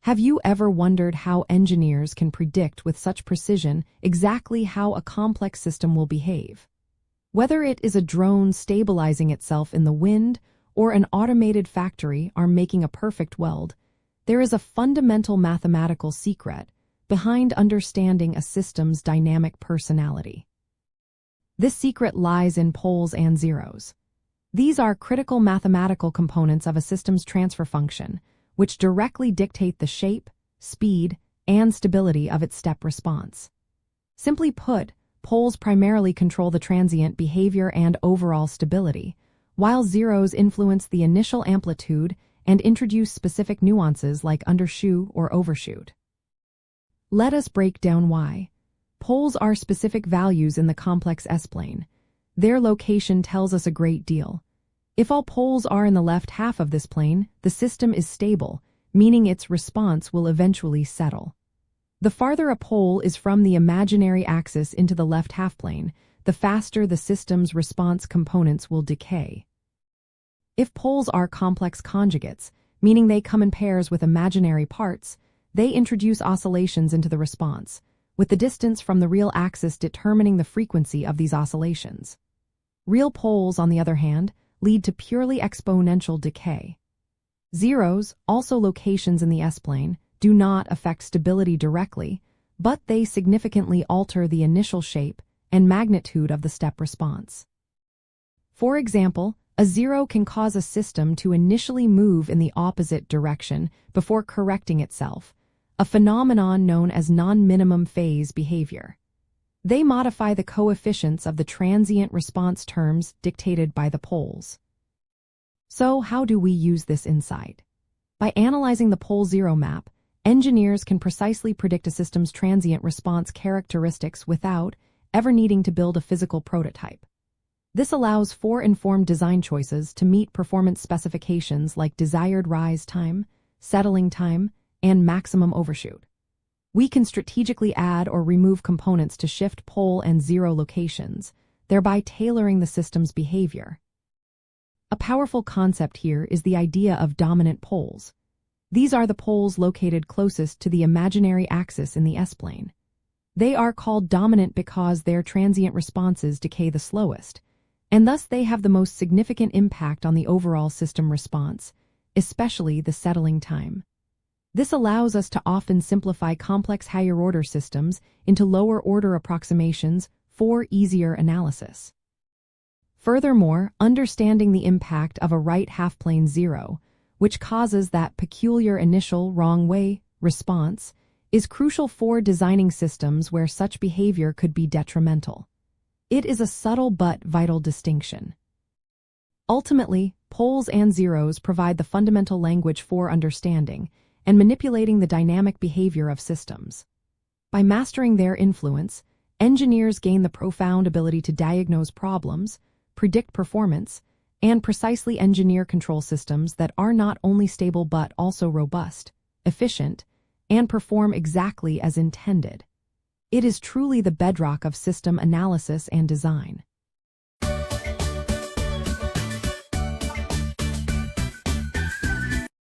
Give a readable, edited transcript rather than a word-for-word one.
Have you ever wondered how engineers can predict with such precision exactly how a complex system will behave? Whether it is a drone stabilizing itself in the wind or an automated factory are making a perfect weld, there is a fundamental mathematical secret behind understanding a system's dynamic personality. This secret lies in poles and zeros. These are critical mathematical components of a system's transfer function, which directly dictate the shape, speed, and stability of its step response. Simply put, poles primarily control the transient behavior and overall stability, while zeros influence the initial amplitude and introduce specific nuances like undershoot or overshoot. Let us break down why. Poles are specific values in the complex S-plane. Their location tells us a great deal. If all poles are in the left half of this plane, the system is stable, meaning its response will eventually settle. The farther a pole is from the imaginary axis into the left half plane, the faster the system's response components will decay. If poles are complex conjugates, meaning they come in pairs with imaginary parts, they introduce oscillations into the response, with the distance from the real axis determining the frequency of these oscillations. Real poles, on the other hand, lead to purely exponential decay. Zeros, also locations in the S-plane, do not affect stability directly, but they significantly alter the initial shape and magnitude of the step response. For example, a zero can cause a system to initially move in the opposite direction before correcting itself, a phenomenon known as non-minimum phase behavior. They modify the coefficients of the transient response terms dictated by the poles. So how do we use this insight? By analyzing the pole-zero map, engineers can precisely predict a system's transient response characteristics without ever needing to build a physical prototype. This allows for informed design choices to meet performance specifications like desired rise time, settling time, and maximum overshoot. We can strategically add or remove components to shift pole and zero locations, thereby tailoring the system's behavior. A powerful concept here is the idea of dominant poles. These are the poles located closest to the imaginary axis in the S-plane. They are called dominant because their transient responses decay the slowest, and thus they have the most significant impact on the overall system response, especially the settling time. This allows us to often simplify complex higher-order systems into lower-order approximations for easier analysis. Furthermore, understanding the impact of a right half-plane zero, which causes that peculiar initial wrong-way response, is crucial for designing systems where such behavior could be detrimental. It is a subtle but vital distinction. Ultimately, poles and zeros provide the fundamental language for understanding and manipulating the dynamic behavior of systems. By mastering their influence, engineers gain the profound ability to diagnose problems, predict performance, and precisely engineer control systems that are not only stable but also robust, efficient, and perform exactly as intended. It is truly the bedrock of system analysis and design.